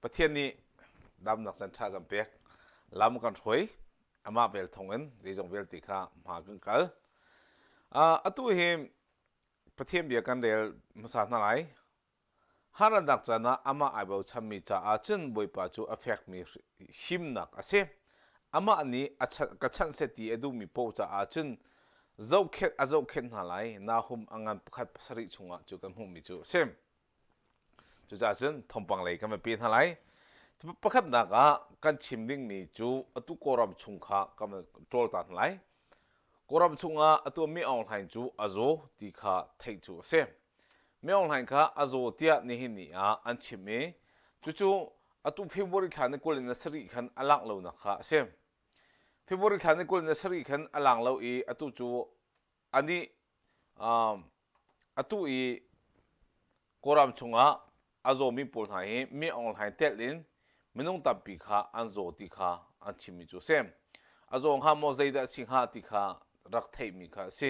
ประเทศนี้ดำนักสันชากันเปียกลำกันถอยอามาเวลทงเงินดีจงเวลติค่ะมากังกัลตัวเฮมประเทศเบียกันเดลมาสานอะไรฮารันดักจานะอามาไอเบลชัมมิจ้าอาจจะบ่อยปัจจุ affect มีหิมนักอาเซอามาอันนี้กัจฉันเสตีดูมีโปจ้าอาจจะเจ้าเข็ดเจ้าเข็ดหาไรน่าหุมอังานพัดภาษาริชงอ่ะจูกันหุมมิจูเซมจูจ้าจนทอมปังเลยกันมาเปลี่ยนหาไรประคับนักกันชิมดิ้งมีจูตุกรำชุงข้ากันมาโจลตันไรกรำชุงตัวไม่ออนไลน์จูอาโจตีข้าเทจูเซมไม่ออนไลน์ข้าอาโจเตียนี่หินี่อันชิมเมจู่ตัวเฟบริขันกุลนัสริขันอลังเลวนักข้าเซมเฟบริขันกุลนัสริขันอลังเลวตัวจูอันนี้ตัวกรำชุงอาโจมีปุ่นหายไม่ออนไลน์เตลินไม่ต้องตับปีข้าอันโจติข้าอันชิมิจูเซมอาโจข้าโมใจได้สิงหาติข้ารักเทมิข้าเซ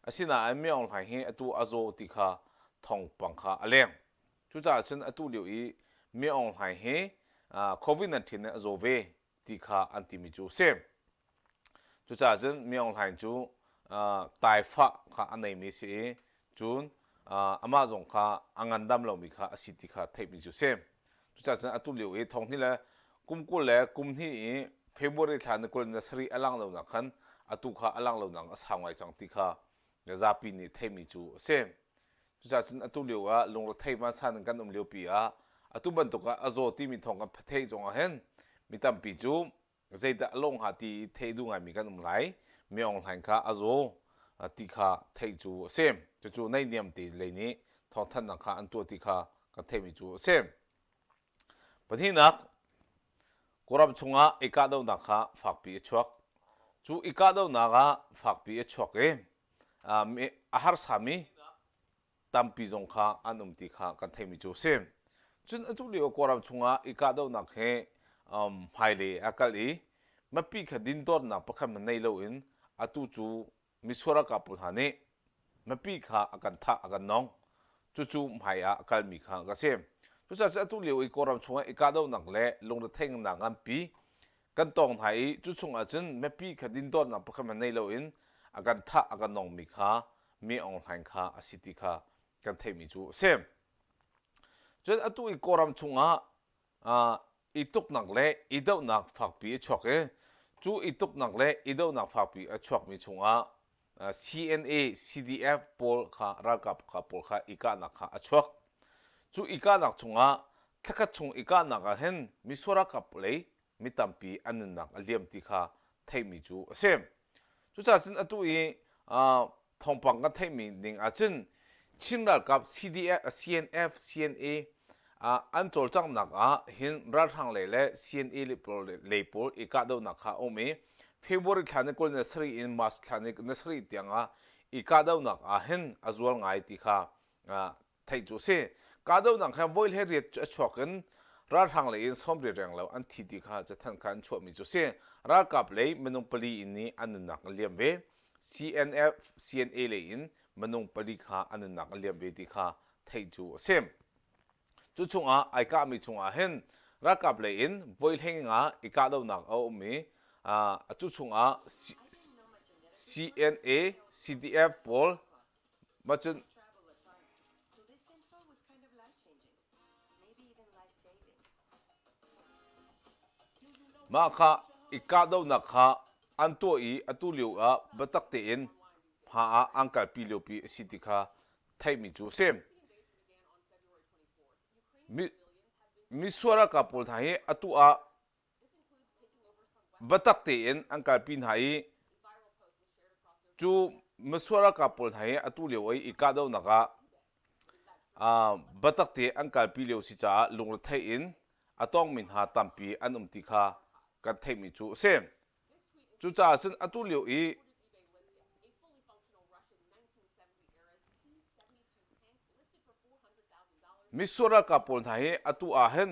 อาศินะไม่ออนไลน์ตัวอาโจติข้าทองปังข้าอเลี้ยงจุดจ้าฉันตัวเดียวไม่ออนไลน์โควิด19เนี่ยอาโจเวติข้าอันติมิจูเซมจุดจ้าฉันไม่ออนไลน์จูตายฟ้าข้าอันไหนมีสิจูนอามาจงข้าอังกันดำเรามีข้าสิติข้าเทมิจูเซมจุดจ้าฉันตัวเดียวทองนี่แหละกุมกุลแหละกุมที่เฟบรุรีนกุลนัสรีอลังเราหนักขันตุข้าอลังเราหนักสางไว้จังติข้าเดี๋ยวจะปีนี้เทมิจูเซมจุดจ้าฉันตัวเดียวลงรถเทมันสานกันเลี้ยวปีตุบันตุกอาโจที่มีทองกันเทจงเห็นมีตั้มปีจูใจแต่ลงหาที่เทดูไงมีกันไหลไม่ออนไลน์ข้าอาโจติข้าเทจูเซมจู่ในเนียมตีเลยนี้ทองท่านนักข้าอันตัวติข้ากันเทมิจูเซมประเทศนักกรับชงอีกาดาวนักข้าฝากปีชวกจู่อีกาดาวนักฝากปีชวกมีอาหารสามีตั้มปีจงข้าอันติข้ากันเทมิจูเซมจุนอัตุเลียวกรับชงอีกาดาวนักเฮไฮเลยอากาลีมาปีขดินตัวนักประคับมันในโลอินอัตุจูมิสวรกับปุถานีมาปีข้าอากันท่าอากันน้องจู่ไม่อาการมีข้าก็เซมจุดจะตัวเลี้ยวอีกรำชงอีกาดาวนักเล่ลงtheเท่งนักอันปีกันตองไทยจุดชงอาจจะไม่ปีขดินตัวนักประคับมันในโลอินอากันท่าอากันน้องมีข้ามีออนไลน์ข้าอาศิติข้ากันเทมิจูเซมจุดตัวอีกรำชงอีตุกนักเล่อีดาวนักฝากปีชวกจู่อีตุกนักเล่อีดาวนักฝากปีชวกมีชงCNA CDF ปอลข้ารักข้าปอลข้าอีกานักข้าชวกจู่อีกานักชงถ้าข้าชงอีกานักเห็นมิสวรกับเลยมิตัมปีอันนักเลี้ยมติข้าเทมิจูเซมจู่จ้าจึงตัวทองปังกันเทมินิ่งอาจจะชิมรักกับ CDF CNF CNAอันโจลจังนักเห็นรัฐทางเลยและ CNA เลยปอลอีกาดาวนักข้าโอเมเฟบรุรีทานกุลนัสรีอินมาสทานกุลนัสรีที่อีกาดาวนักเห็นอาจวลง่ายที่ข้าไทยจูเซ่กาดาวนักแค่บอยเฮริชชวกันรัฐทางเลยอินสมเรียงแล้วอันที่ข้าจะทันการชวมิจูเซ่รักกับเลยมนุษย์ปลีอินนี้อันนักเลี้ยงเว CNF CNA เลยอินมนุษย์ปลีข้าอันนักเลี้ยงเวที่ข้าไทยจูเซ่จุดชงไอกามีชงเห็นรักกับเลยอินบอยเฮงอีกาดาวนักเอามีจุดชงCNA CDF ปอลมาจนมาข้าอีกาดาวนักข้าอันตัวอันตัวเลี้ยวบัตักเตียนหาอังกัลปีเลี้ยวปีสิทธิข้าไทยมิจูเซมมิสวรกับปุลไทยอัตัวบัตักเตียนอังกัลปีไทยจูมิสวรกับปุลไทยอัตัวเลี้ยวอีกาดาวนักบัตักเตียนอังกัลปีเลี้ยวสิจ้าลงรถไทยอินอัต้องมินหาตัมปีอันติข้ากันเทมิจูเซมจุจ้าซึ่งอัตุเลียวมิสวรกับปุลไทยอัตุอาเห็น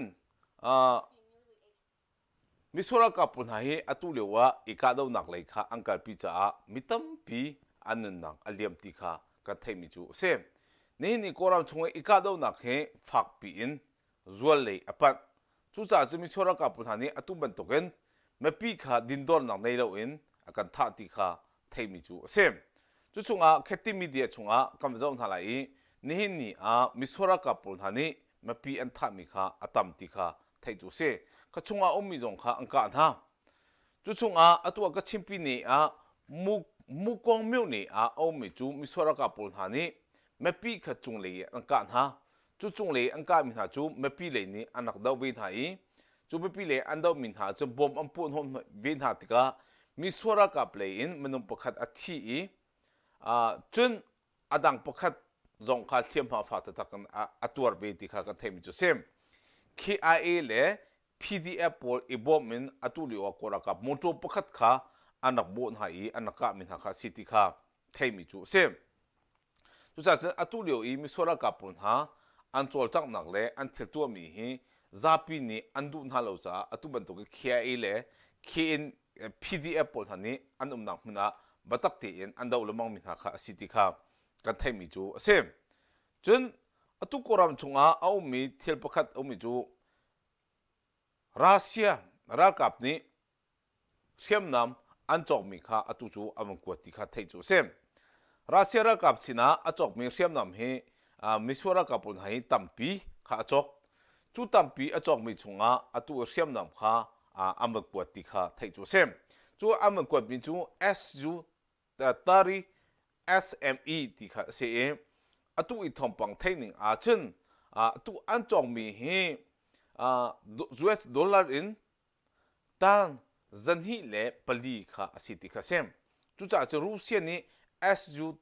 มิสวรกับปุลไทยอัตุเลียวอีกาดาวนักเลยข้าอังกัลปีจ้ามิตัมปีอันนักเลียมติข้ากันเทมิจูเซมนี่กรามชงอีกาดาวนักเฮฟักปีอินจวลเลยอปัด chu cha chu mi chora ka pul thani atu ban token me pi kha din dor nang nei lo in akan tha ti kha thei mi chu sem chu chunga kheti media chunga kam zong thalai ni hin ni a mi chora ka pul thani me pi an tha mi kha atam ti kha thei chu se ka chunga om mi jong kha angka tha chu chunga atu ka chimpi ni a mu kong meu ni a om mi chu mi chora ka pul thani me pi kha chung le angka tha chu chung le angka mi tha chu me pi le ni anak dau vi thai chu me pi le an dau min tha chu bom am pun hom vi tha tika mi chora ka play in menung pakhat a thi i chun adang pakhat zong kha thiam ha fa ta takan atuar be ti kha ka themi chu sem KIA le PDF pol ibom atuli wa kora ka moto pakhat kha anak bon hai anaka min ha kha city kha themi chu sem chu cha atuli i mi sora ka pun ha an chol chak nak le an thil tu mi hi zapi ni andu na lo cha atu ban to KIA le KN PDF pol hani an nak muna batak ti in an daw lamang min ha kha city kha kan themi chu sem chun atu koram chunga au mi thil pakhat au mi chu Russia rakap ni siam nam an chok mi kha atu chu amang ko ti kha thei chu sem Russia rakap china achok mi siam nam he misora kapun hai tampi kha achok chu tampi achok mi chunga atu siam nam kha amang ko ti kha thei chu sem chu amang ko mi chu SU tari SME ti kha se atu i thompang thaining a chen tu an chong mi he US dollar in tan zanhi le pali kha asiti kha sem chu cha chu Russia ni SU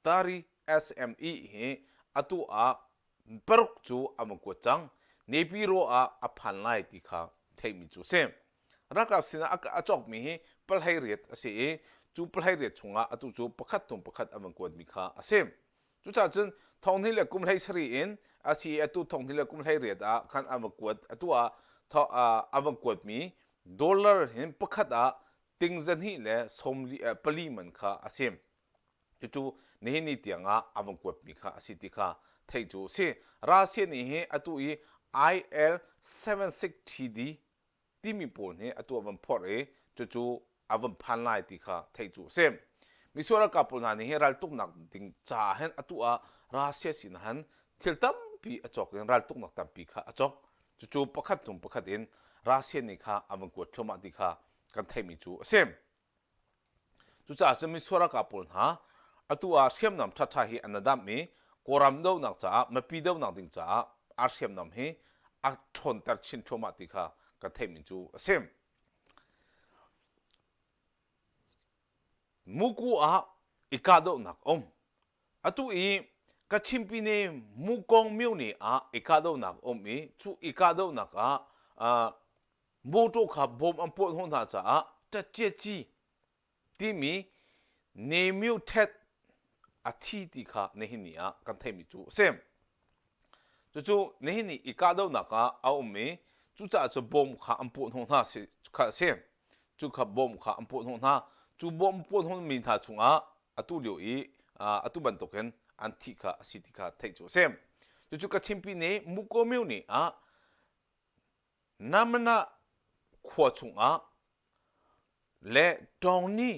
tari SME he atu a peruk chu amko chang nepi ro a phan lai ti kha thei mi chu sem rakap sina a chok mi he palhai riat ase chu palhai riat chunga atu chu pakhat tum pakhat amko mi kha asem chu cha chun thong ni le kum lai sari in asi atu thong ni le kum lai riat a khan amko atu a amko mi dollar hin pakhat a tingzan hi le somli pali man kha asem chu ne ni tianga amko mi kha asiti kha thei chu se Russia ni he atu I IL76TD timi pol ne atu avam phor e chu avam phan lai ti kha thei chu sem misora kapul na ni he ral tuk nak ding cha hen atu a Russia sin han thiltam pi achok ral tuk nak tam pi kha achok chu pakhat tum pakhat in Russia ni kha avam ko thoma ti kha kan thei mi chu sem chu cha chami sora kapul ha atu a siam nam tha tha hi anadam mi koram do nak cha mapi do nak ding cha a siam nam hi a thon tar chin thoma ti kha ka thei mi chu sem muku a ikado nak atu I ka chimpi ne mukong miu ni a ikado nak mi chu ikado nak a moto kha bom am pot hon tha cha ta che chi ti mi ne miu thet a thi ti kha ne hi ni a kan thei mi chu sem chu ne hi ni ikado nak a mi chu cha chu bom kha am pot hon tha se kha sem chu kha bom kha am pot hon tha chu bom pot hon min tha chunga atu liu I atu ban token an thi kha asiti kha thei chu sem chu ka chimpi ne muko miu ni a namna khwa chunga le dongni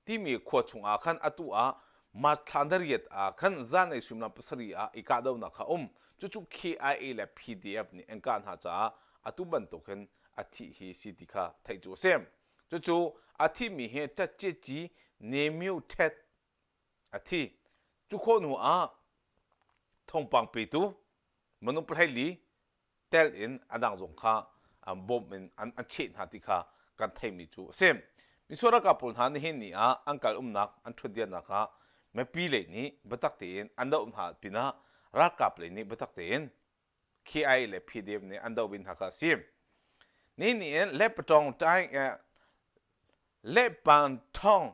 timi khwa chunga khan atu a ma thandariat a khan zan ai swimna pasari a ikado na kha chu KIA le PDF ni engkan ha cha atu ban token athi hi siti kha thei chu sem chu athi mi he ta che chi ne miu thet athi chu kho nu a thongpang pe tu manu phai li tel in adang zong kha bom in an chen ha ti kha kan thei mi chu sem misora ka pul han he ni a angkal nak an thudia na kha me pi le ni batak te in anda ha pina ra kap le ni batak te in KIA le PDF ni anda win ha ka sim ni le patong tai le pan thong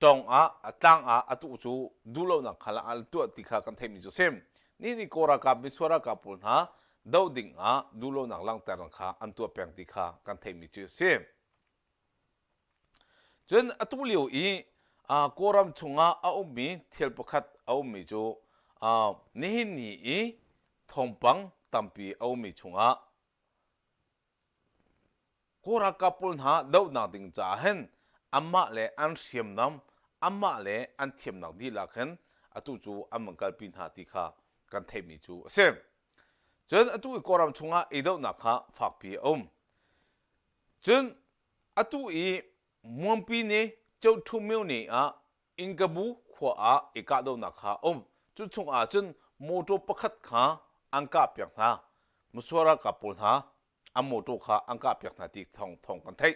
tong a tang a atu chu dulo na khala al tu ti kha kan thei mi chu sem ni kora ka misora ka pul ha dauding a dulo nak lang tar kha an tu peng ti kha kan thei mi chu sem chen atu liu I koram chunga a mi thil pakhat a mi chu ni I thongpang tampi a mi chunga ko ra kapul na dau na ding cha hen amma le an siam nam amma le an thiam nak di la khen atu chu amangkal pin ha ti kha kan thei mi chu sem chen atu ko ram chunga e dau na kha phak pi chen atu e muam pi ne chau thu meu ne a ingabu khwa a e ka dau na kha chu chung a chen moto pakhat kha angka pyak na muswara kapul na amoto kha angka pyak na ti thong thong kan thei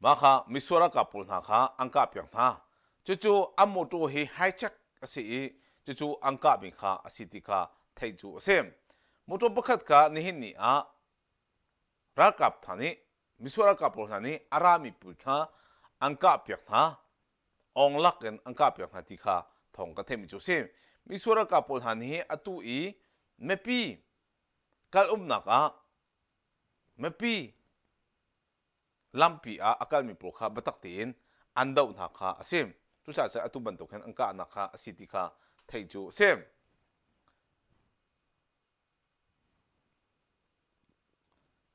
ma kha miswara kapul na kha angka pyak na chu amoto hi hijack asi chu angka bi kha asiti kha thei chu sem moto pakhat ka ni hin ni a rakap thani miswara kapul thani arami pu kha angka pyak na ong lak en angka pyak na ti kha thong ka thei mi chu sem miswara kapul thani atu i mepi kal naka mepi lampi a akal mi pu kha batak tin andau na kha asim tu sa atu ban to khan angka na kha asiti kha thei chu sem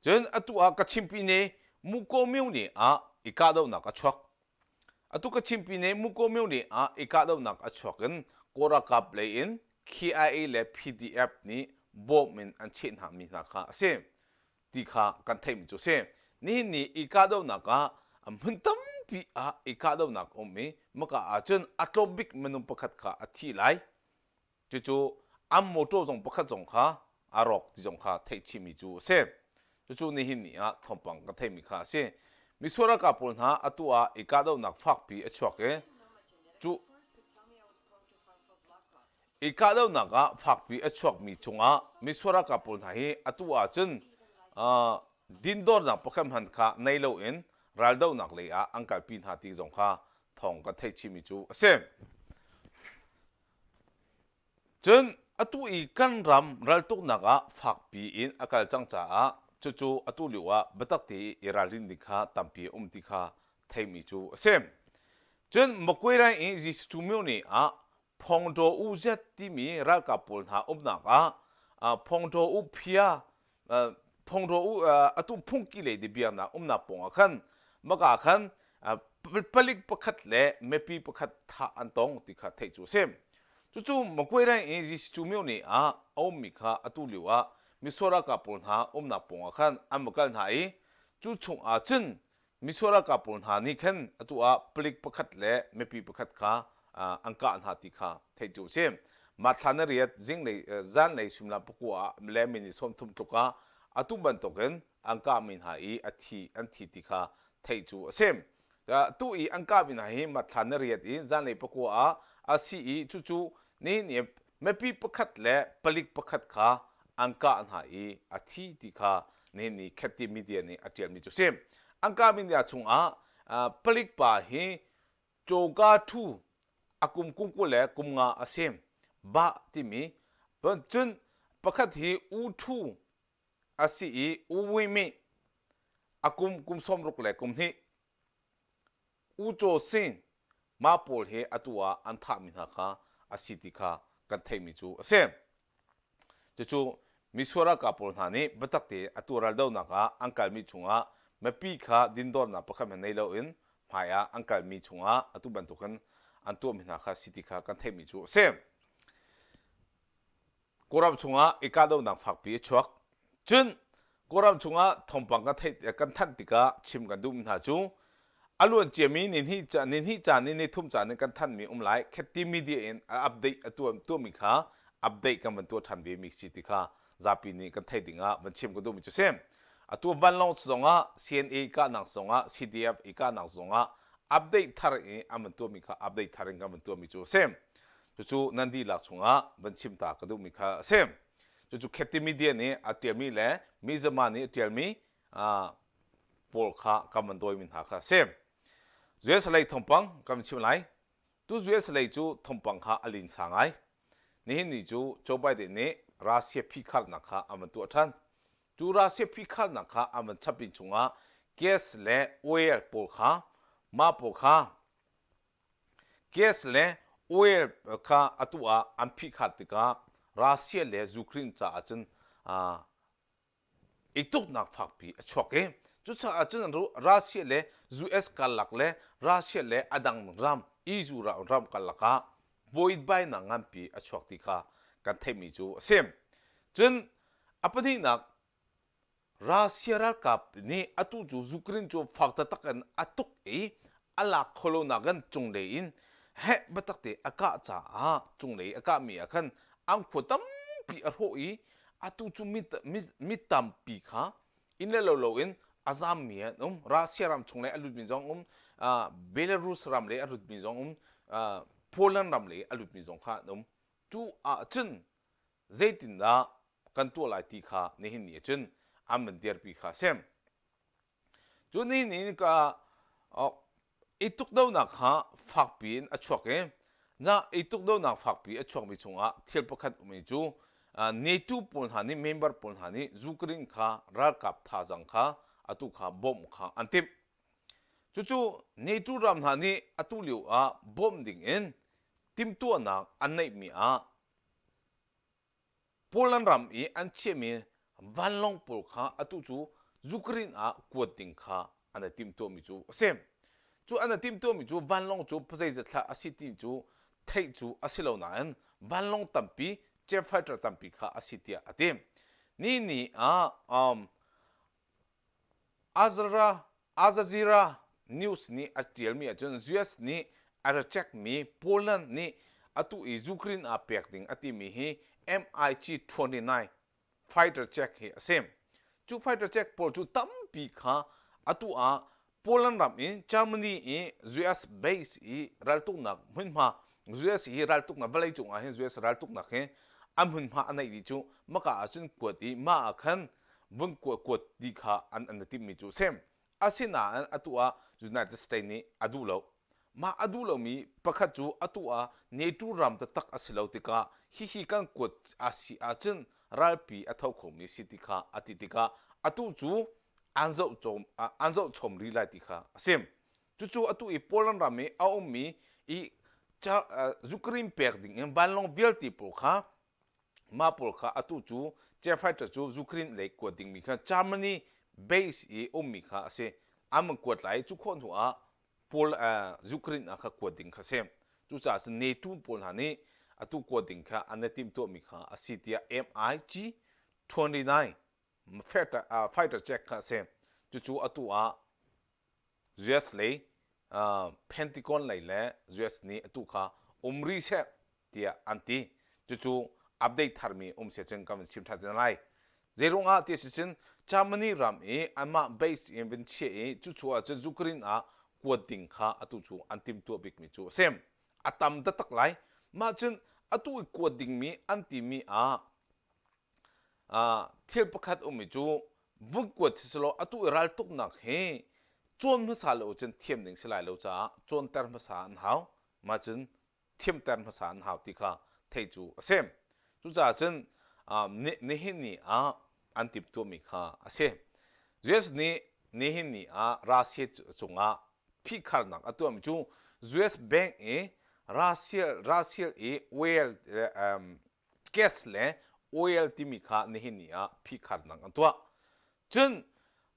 chen atu a ka chimpi ne muko meu ne a ikadau na ka chwak atu ka chimpi ne muko meu ne a ikadau na ka chwakan kora kap le in KIA le PDF ni bomin an chen ha mi na kha sem ti kha kan thei mi chu sem ni ikadau na ka amhuntam pi a ikadau na mi maka a chen atobik menum pakhat kha athi lai chu moto jong pakhat jong kha arok ti jong kha thei chi mi chu sem chu ni hin ni a thompang ka thei mi kha se misora ka pol na atua ikadau nak phak pi achwak e chu ikadau nak a phak pi achwak mi chunga misora ka pol na hi atua chen dindor na pakham han kha nailo in raldau nak le a angkal pin ha ti jong kha thong ka thei chi mi chu sem chen atu I kan ram raltuk naga phak pi in akal changcha a chu atu liwa batak ti iralin dikha tampi tikha theimi chu sem chen mokoira in ji stumyo ni a phongdo u zet ti mi ra ka pol na naga a phongdo u phia phongdo u atu phungki le di bia na na ponga khan maka khan palik pakhat le mepi pakhat tha antong tikha thei chu sem chu mokoira in ji stumyo ni a mi kha atu liwa misora ka pol na na ponga khan amakal na I chu chung a chen misora ka pol na ni khan atu a plik pakhat le mepi pakhat kha angka na ti kha thei chu sem ma thana riat jing le zan le simla pukwa le mini som thum tuka atu ban token angka min ha I athi anthi ti kha thei chu sem tu I angka min ha hi ma thana riat I zan le pukwa asi chu ni mepi pakhat le palik pakhat kha angka na I athi ti kha ni khati media ni atial mi chu sem angka min ya chung a palik pa hi choga thu akum kungkule kumnga asem ba timi chun pakhat hi u thu asi uwi mi akum kum somruk le kum hi u cho sin ma pol he atua antha min ha kha asiti kha kan thei mi chu asem chu misora ka pol na ni batakte atural dau na ka angkal mi chunga mapi kha dindor na pakham nei lo in phaya angkal mi chunga atu ban tukan antu mi na kha siti kha kan thei mi chu sem koram chunga ikadau na phak pi chuak chun koram chunga thompang ka thei kan than tika chim kan dum na chu alun chemi nin hi cha ni thum cha ni kan than mi lai kheti media in update atu mi kha update kan ban tu than be mi siti kha zapi ni kan thei dinga ban chim ko dum chu sem atu van long zonga CNA ka nang zonga CDF ka nang zonga update thar e aman tu mi kha update tharing ka man tu mi chu sem chu nandi la chunga ban chim ta ka dum mi kha sem chu kheti media ni atia mi le mi zama ni atia mi pol kha ka man doi min ha kha sem US lai thompang kam chim lai tu US lai chu thompang kha alin sangai ni chu Joe Biden ni Russia phikhal na kha aman tu athan tu Russia phikhal na kha aman chapin chunga gas le oil pol kha ma pol kha gas le oil kha atua am phikhal tika Russia le Ukraine cha achun อีตุกนักฝักปีชวกเอจุดชาจุดนั้นรู้รัสเซียเล่ยูเอสกันลักเล่รัสเซียเล่อดังรัมอีจูรัมกันลักะบอยด์ไปนังงันปีชวกติค่ะกันเทมิจูเซมจนอปนินักรัสเซียรักกับนี่อตุจูยูเครนจูฝักตะตักันอตุกเออลักโคโลนักันจงเลอินเฮบัตักเตอากาจ้าจงเลยอากามีอาคันอังขวดตั้มปีอโรอีอตุจูมิตัมปีค่ะอินเลโลโลอินอาซามีรัสเซียรำจงเลยอลุดมิจงเบลารุสรำเลยอลุดมิจงโปแลนด์รำเลยอลุดมิจงค่ะจูจุนเจตินดากันตัวลายตีค่ะนี่หินนี่จุนอามันเดียร์ปีค่ะเซมจูนี่ก็อีตุกดาวนักฮะฝักปีนอชวกเองน่าอีตุกดาวนักฝักปีอชวกมิจงเที่ยวประคัดมิจูเนตูปุ่นหานี่เมมเบอร์ปุ่นหานี่ยูเครนค่ะรักกับท่าจังค่ะอตุค่ะบอมค่ะอันติมจู่เนตูรำหานี่อตุลิวบอมดิ่งเองติมตัวนักอันไหนมีโปแลนด์รำอีอันเชื่อมีวันลงปุ่นค่ะอตุจู่ยูเครนกวดดิ่งค่ะอันนั้นติมตัวมิจูเซมจูอันนั้นทีมตัวมิจูวันลงจูภาษาอิสราเอลอาศิติจูไทยจูอาศิลาวนานวันลงตั้มปีเจฟไฟเตอร์ตั้มปีค่ะอาศิติอาเต็มนี่อาซาซีรานิวส์นี่อัจฉริยมีอาจารย์ยูเอสนี่อาร์เช็กมีโปแลนด์นี่อัตุอิยูเครนอาเปียกดิ่งอัติมีฮี MiG-29 fighter jet เฮเซมจู fighter jet พอจูตั้มปีค่ะอัตุโปแลนด์รำอินจาร์มันนีอิน US base อีรัลตุกนักมุ่งมา US อีรัลตุกนักเวลาจุงเห็น US รัลตุกนักเห็นอันมุ่งมาอันไหนดีจูมักอาจุนกวดดีมาคันวุ่นกวดดีค่ะอันนั้นที่มีจูเซมอาศินาอันอัตัว United States นี่อดูโลมาอดูโลมีประคัดจูอัตัวเนตูรำตะตักอาศิลาติกาฮิกันกวดอาศิอาจุนรัลปีอัทาวคงมีสิติกาอติติกาอัตุจูอันเจ้าชมรีไลติค่ะเซมจู่ๆอตุอีโปแลนด์รามีเอามีอีจ้ายูเครนเปียกดิ่งบัลลงวิลติปุค่ะมาปุค่ะอตุจู่เจฟไฟเตอร์จู่ยูเครนเล็กกว่าดิ่งมีค่ะจาร์มันนีเบสอีมีค่ะเซอามันกวดไหลจู่คนหัวโปลยูเครนค่ะกวดดิ่งค่ะเซมจู่จ้าสเนตูโปลหานี่อตุกวดดิ่งค่ะอันนี้ทีมตัวมีค่ะอาศิติยา MiG-29fighter jet ค่ะเซมจู่ๆอตัวUS เลยPentagon เลยแหละ US นี่อตัวค่ะรีเซ็ตเดียอันที่จู่ๆอัปเดตทาร์มีเสียจังกันชิมทัดอะไรเจรุงที่สิฉันจามันนี่รำอันมาเบสอินเวนเช่จู่ๆจะยูเครนกวดดิ่งค่ะอตัวจู่อันทีมตัวบิ๊กมีจู่เซมอัตามดัตตักไลมาจนอตัวกวดดิ่งมีอันที่มีเที่ยวประคัดมิจูวุ้งกวดที่สโลอตุรัลตุกนักเฮจวนภาษาเราจนเทียมหนึ่งสลายเราจ้าจวนเติมภาษาอันหาวมาจนเทียมเติมภาษาอันหาวที่ค่ะเทจูเซมจู่จ้าจนนี่หินนี่อันติดตัวมีค่ะเซมยูเอสนี่หินนี่รัสเซียจงพิคาร์นักตัวมิจูยูเอสแบงก์รัสเซียเวลแก๊สเล่ oil ที่มีค่านี่หินนี่พิคาร์นังอันตัวจน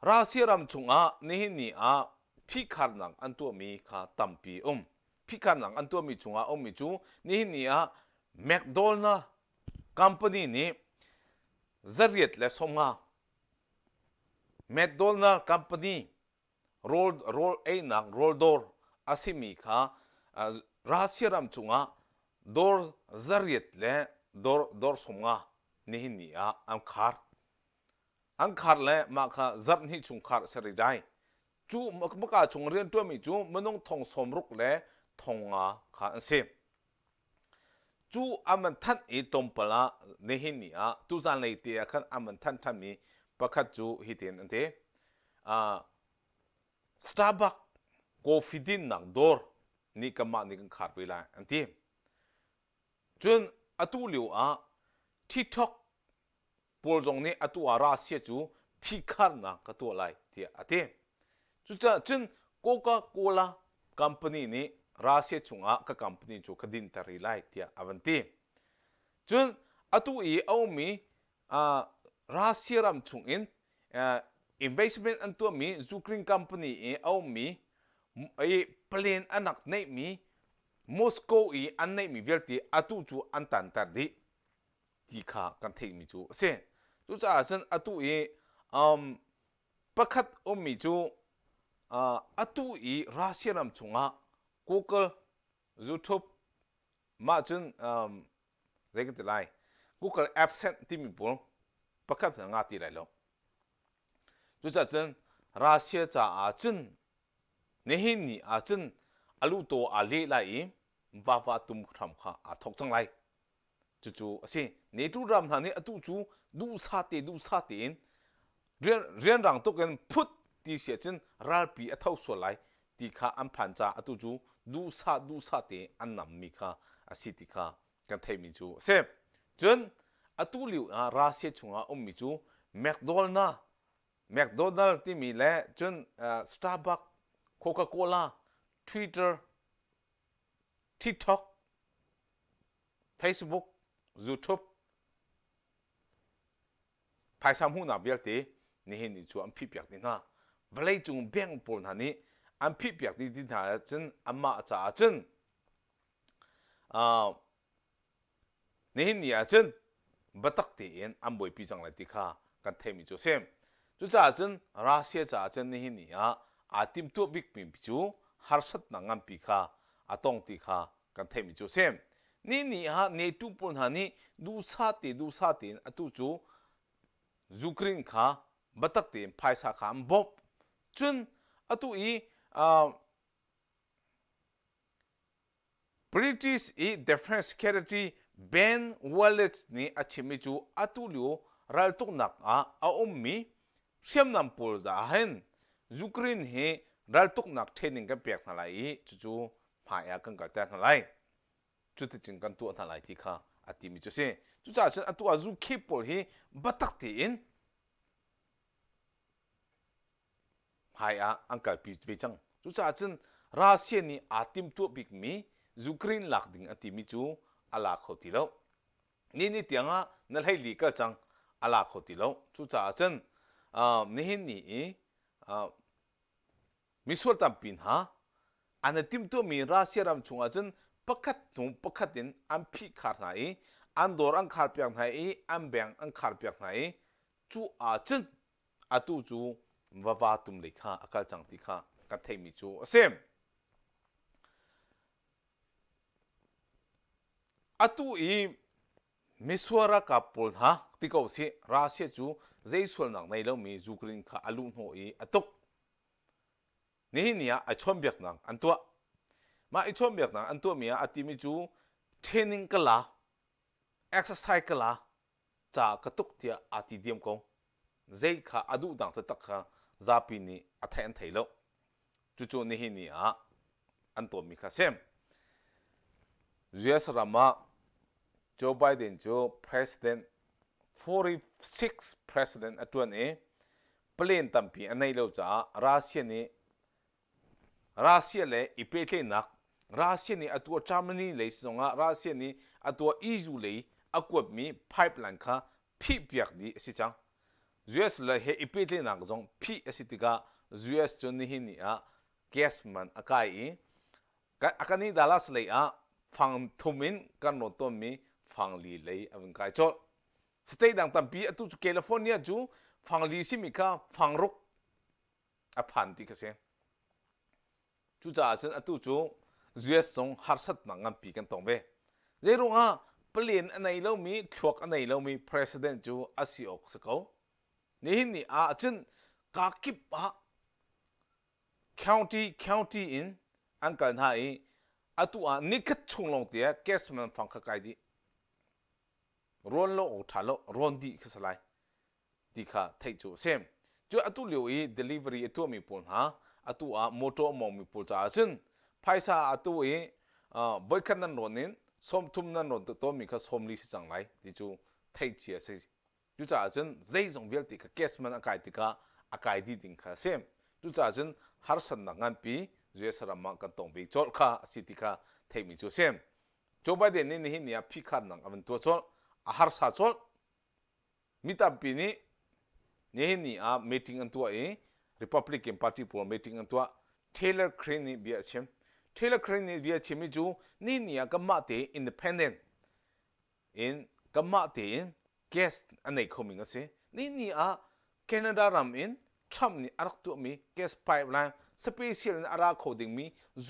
รัสเซียรำชงนี่หินนี่พิคาร์นังอันตัวมีค่าตั้มปีพิคาร์นังอันตัวมีชงมีจูนี่หินนี่แมคโดนัลด์คัมพานีนี่จริตและสงแมคโดนัลด์คัมพานีroll เอนัง roll door อาศัยมีค่ารัสเซียรำชงdoor จริตและ door สงนี่หินนี่อังคาร์เลยมาค่ะจับนี่ชงคาร์สริได้จูมักชงเรียนตัวมีจูมันต้องทองสมรุกเลยทองค่ะอันเซมจูมันทันอีตมปลานี่หินนี่ตุจันเลยตีคันมันทันมีประคัดจูฮิตเอนอันเดสตาร์บัคกาแฟดินนังดอร์นี่ก็มานี่กันขาดเวลาอันที่จนอตุลิวทิกท็อกพอลจงนี้อตัวรัสเซียจูพิคาร์นักก็ตัวไรที่อันที่จุดจนโคคาโคล่าคัมพานีนี้รัสเซียจงก็คัมพานีจูคดินตารีไลที่อันที่จนอตัวเอามีรัสเซียรำชงอิน investment อันตัวมีจูกริง company เอามีไอ้ plane อันนักในมีมอสโกอันในมีเวลตีอตุจูอันตันตัดดิที่ข้ากันเทมีจูเสียจูจ้าฉันอตุประคัดมีจูอตุรัสเซียนำชงอ่ะ Google YouTube มาจนเรื่องที่ไร Google Absent ที่มีปุ่มประคัดงาที่ไรแล้วจูจ้าฉันรัสเซียจ้าจนเนี่ยนี่จนอลูโตอาลีไลว่าตุมทำข้าทกจังไรจู่ๆสิเนี่ยทุรำทันนี่จู่จู่ดูซาเตนเรียนรังตุกันพุทธิเสียจนรัลปีเท่าส่วนไรที่ข้าอันพันจ่าจู่ดูซาเตนอันนำมีข้าสิที่ข้ากันเทมิจูเสพจนลิวราเซียชงมิจูแมคโดนัลด์ที่มีแหละจนสตาร์บัคโคคาโคล่า Twitter TikTok Facebook YouTube ภายสามหูนับเยลตีนี่เห็นนี่ชัวอันพิบยักนี่นะเวลาจุงเบี่ยงปนหันนี่อันพิบยักที่หาจนอันมาจ่าจนนี่เห็นนี่จนบัตักตีเอ็นอันบ่อยปีจังเลยที่ข้ากันเทมิจูเซมจุจ่าจนรัสเซียจ่าจนนี่เห็นนี่อาทิมตัวบิ๊กปิมพิจูฮาร์สัตนังอันปีข้าตองตีข้ากันเทมิจูเซมนี่เนี่ยทุปนหันนี่ดูซาตินจูยูเครนข้าบัตักตีนภายสาขาบบจนBritish Defense Security ban wallets นี่ชิมิจูลิโอรัลตุกนักมีเชื่อมนำปูลจะเห็นยูเครนเฮรัลตุกนักเทนิงกันเปียกนั่นแหละจู่พายกันกันแต่นั่นแหละจุดที่จริงกันตัวนั่นแหละที่ข้าที่มิจูเซ่จู่จ้าฉันยูเคปูลเฮบัตักตีนพายอังกัลปีจังจู่จ้าฉันรัสเซียนี่ทีมตัวบิ๊กมียูเครนหลักดิ่งที่มิจูอาลาโคติโลนี่เตียงนั่นให้ลีกจังอาลาโคติโลจู่จ้าฉันนี่มิสวลตัมปินอันทีมตัวมีรัสเซียรำชงจันประคัดดินอันพิขาดไหนอันโดรังขาดเปียกไหนอันแบงอันขาดเปียกไหนจู่จันจู่ว่าตุมเลยข้าอากาศจังที่ข้ากันเทมิจูเซมมิสวาระกับปนที่เขาเสียรัสเซียจู่ใจส่วนหนักในเรามียูเครนข้าอลุนโฮนี่ชมเบียกนังอันตัวมาชมเบียกนังอันตัวมีที่มิจูเทรนนิ่งกันละเอ็กซ์ไซส์กันละจากกระตุกที่ที่เดียมกงใจข้าดูดังตักข้าซาปินีแทนไทยแล้วจู่นี่อันตัวมีข้าเซมUS รามาโจไบเดนpresident 46 president ตัวนี้เปลี่ยนตั้งปีอันไหนแล้วจ้ารัสเซียเลยอีเปเทนักรัสเซียนี่ตัวจามนี่เลยส่งรัสเซียนี่ตัวEUเลยกวบมีไพป์ไลน์ข้าพิบยักดีสิจัง US เลยเฮอีเปเทนักจงพิสิติกา US จนนี่แก๊สมันอากาศกันนี่ดัลลัสเลยฟังทุ่มินกันโนตัวมีฟังลีเลยอันกายจอดสเตย์ดังตั้งปีตุจุแคลิฟอร์เนียจูฟังลีซิมิกาฟังรุกพันที่กเสียจู่จ้าฉันตุจูUS ส่งฮาร์สัตนังปีกันตรงเบเจรุงเปลี่ยนอันไหนเรามีทวกอันไหนเรามี president จูอาศิออกสกาวนี่ฉันกากิบcounty in อันกันให้ตัวนิกชงลงเตียแกสมันฟังขกายดีรอนโลอทาโลรอนดีขึ้นสลายดีค่ะไทยจูเซมจูเลี้ยว delivery ตัวมีปุ่นตัวมอเตอร์มองมีปุ่นจ้าซึ่งภายซาตัวบ่อยขนาดนั้นสมทุมนั้นตัวมีค่ะสมลีสิจังไรดีจูไทยเชียสิจูจ้าซึ่งใจจงเวลติค่ะแกสมันอากาศติค่ะอากาศดีดิ่งค่ะเซมจูจ้าซึ่งฮาร์สันนังานปีUS รามากันตรงไปจอดข้าสิติข้าเทมิจูเซมโจไบเดนนี่พิการนังอันตัวจอดอาหารสาจอดมิตรปีนี้ นี่นี่meeting อันตัวRepublican Party พวก meeting อันตัว Taylor Crane นี่เบียชิม Taylor Crane นี่เบียชิมจูนี่ก็มาเต independent in ก็มาเต guest อันไหนเขามีกันสินี่Canada รำ in Trump นี่อารักตัวมี gas pipeline special อารักเขาดึงมี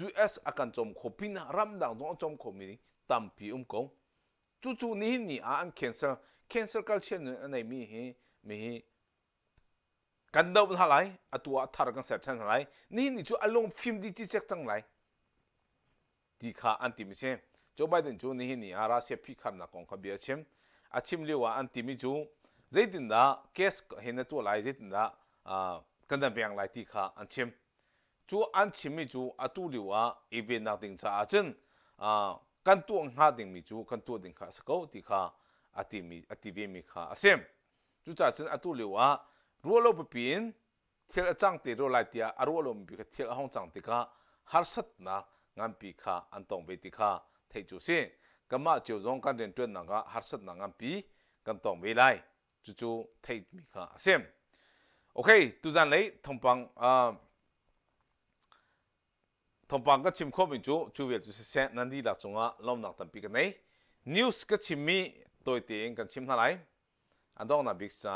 US อาการจมขบินรำดังจงจมขบินตั้มปีกงจู่นี่อัน cancel culture นี่อันไหนมีกันดาวน์อะไรตัวทาร์กันเสร็จทั้งอะไรนี่จู่อารมณ์ฟิล์มดิจิทัลจังไรที่ข้าอันที่มิเช่โจไบเดนจู่นี่อาราเซียพิคาร์นักของขบียชิมอาชิมเรียกว่าอันที่มิจู่เจดินดาเคสเห็นตัวไรเจดินดากันดาวน์ยังไรที่ข้าอันชิมจู่อันชิมมิจู่ตัวเรียกว่าอีเวนต์นักดิ่งชาอาจนกันตัวหาดิ่งมิจู่กันตัวดิ่งข้าสกาวที่ข้าอัติเวมิข้าอาเซมจู่จ้าจันตัวเรียกว่ารัวลบปีนเที่ยวจังตีรัวไล่ตีอารัวลบปีกเที่ยวห้องจังตีข้าฮาร์สัตนะงานปีข้าอันตองเบติข้าเทจูเซ่ก็มาเจ้าจงกันเดินจวนนังก็ฮาร์สัตนะงานปีกันตองเบลัยจู่เทมิข้าเซมโอเคตุจันเลยทงปังก็ชิมข้อมิจู่เวลจู่เซ่นันดีหลักจงอ่ะล้อมนักตั้งปีกันไหนนิวส์ก็ชิมมีตัวเตียงกันชิมเท่าไหร่อันดองนับบิกษา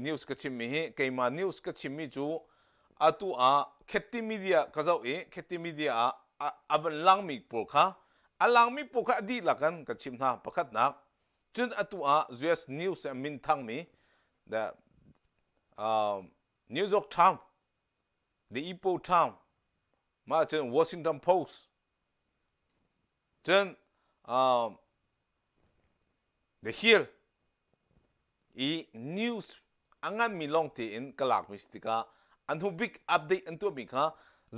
นิวส์ก็ชิมมีเกี่ยมานิวส์ก็ชิมมีจู่ตัวแคติมีเดียก็จะแคติมีเดียอันลังมีปุกค่ะอันลังมีปุกค่ะดีหลักกันก็ชิมท่าประคัดนักจนตัวUS News มินทั้งมี the New York Times the Epoch Times มาจน Washington Post จนThe Hill news อันมีลงที่อินกลากมิสติกาอันทุบิกอัปเดตอันตัวมีค่ะ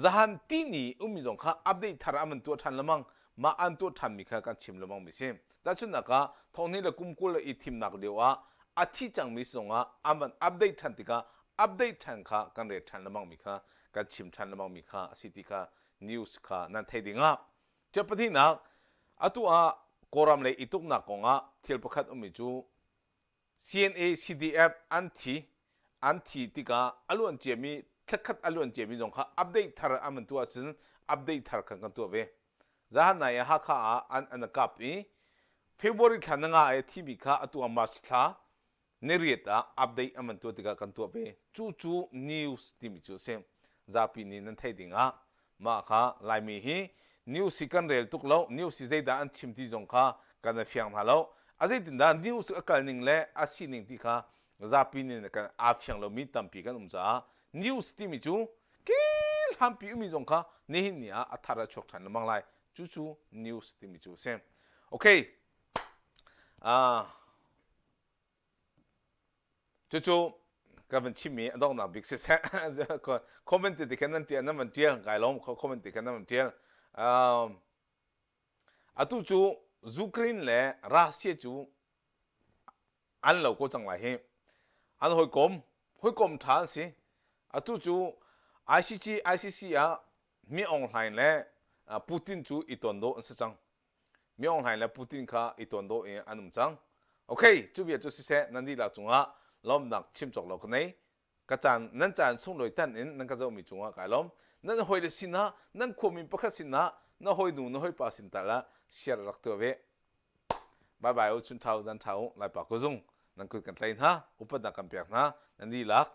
จันที่นี่มีจงค่ะอัปเดตทารามันตัวทันละมั้งมาอันตัวทันมีค่ะกันชิมละมั้งมิเซมแต่ชุดนักะทองนี้ละกุมกุลอีทีมนักเดียวอาทิตย์จังมิสงมันอัปเดตทันติกาอัปเดตทันค่ะกันเรทันละมั้งมีค่ะกันชิมทันละมั้งมีค่ะสิติกานิวส์ค่ะนั่นเทดิ่งจะปฏินักตัวโครัมเลยอีตุกนักงเที่ยวประคัดมิจูCNA CDF อันที่ติกาอารมณ์เจมีทักขัดอารมณ์เจมีจงค่ะอัปเดตทาร์มันตัวสินอัปเดตทาร์กันตัวเวจะหันไหนฮักข้าอันกับนี้February ขันงาที่มีค่ะตัวมาร์ชค่ะเนรีตอัปเดตมันตัวติกากันตัวเวจู่นิวส์ที่มีจู่เซมจะปีนี้นั่นเทดิ่งมาค่ะไลมีฮีนิวส์กันเรลตุกเล่านิวส์ใจด่านชิมที่จงค่ะกันเฟียงมาแล้วอาศัยติดด่านนิวส์กันนิ่งเล่อาศินิ่งที่ค่ะจะปีนี้กันอาเฟียงเรามีตั้มปีกันจ้านิวส์ที่มีจู่กิลฮัมปีมีจงค่ะนี่นี่อัฐาระชกทันมังไลจู่นิวส์ที่มีจู่เซมโอเคจู่ก็เป็นชิมีต้องนับบิ๊กเซสคอมเมนต์ที่แค่นั้นเดียวนั่นมันเดียวไกลล้อมคอมเมนต์ที่แค่นั้นมันเดียวจู่ยูเครนและรัสเซียจู่อันเราก็จังไรเฮอันหอยกลมทานสิจู่ ICC มีออนไลน์และปูตินจู่อีตอนโดนสิจังมีออนไลน์และปูตินค่ะอีตอนโดอันนุ่มจังโอเคจู่เบียจู่สิเซนั่นดีละจงล้อมนักชิมจอกเราคนนี้กระจานนั่นจานส่งลอยตันอินนั่นก็จะมีจงไก่ล้อมนั่นหอยเลสินะนั่นความมีประคัสินะนั่นหอยดูนั่นหอยปาสินตาละเชียร์รักตัวเวบายบายอุชุนเท้าจันเท้าไล่ปากกุซงนั่นคือกันไลน์ฮะอุปนักกันเปียกนะนั่นดีลัก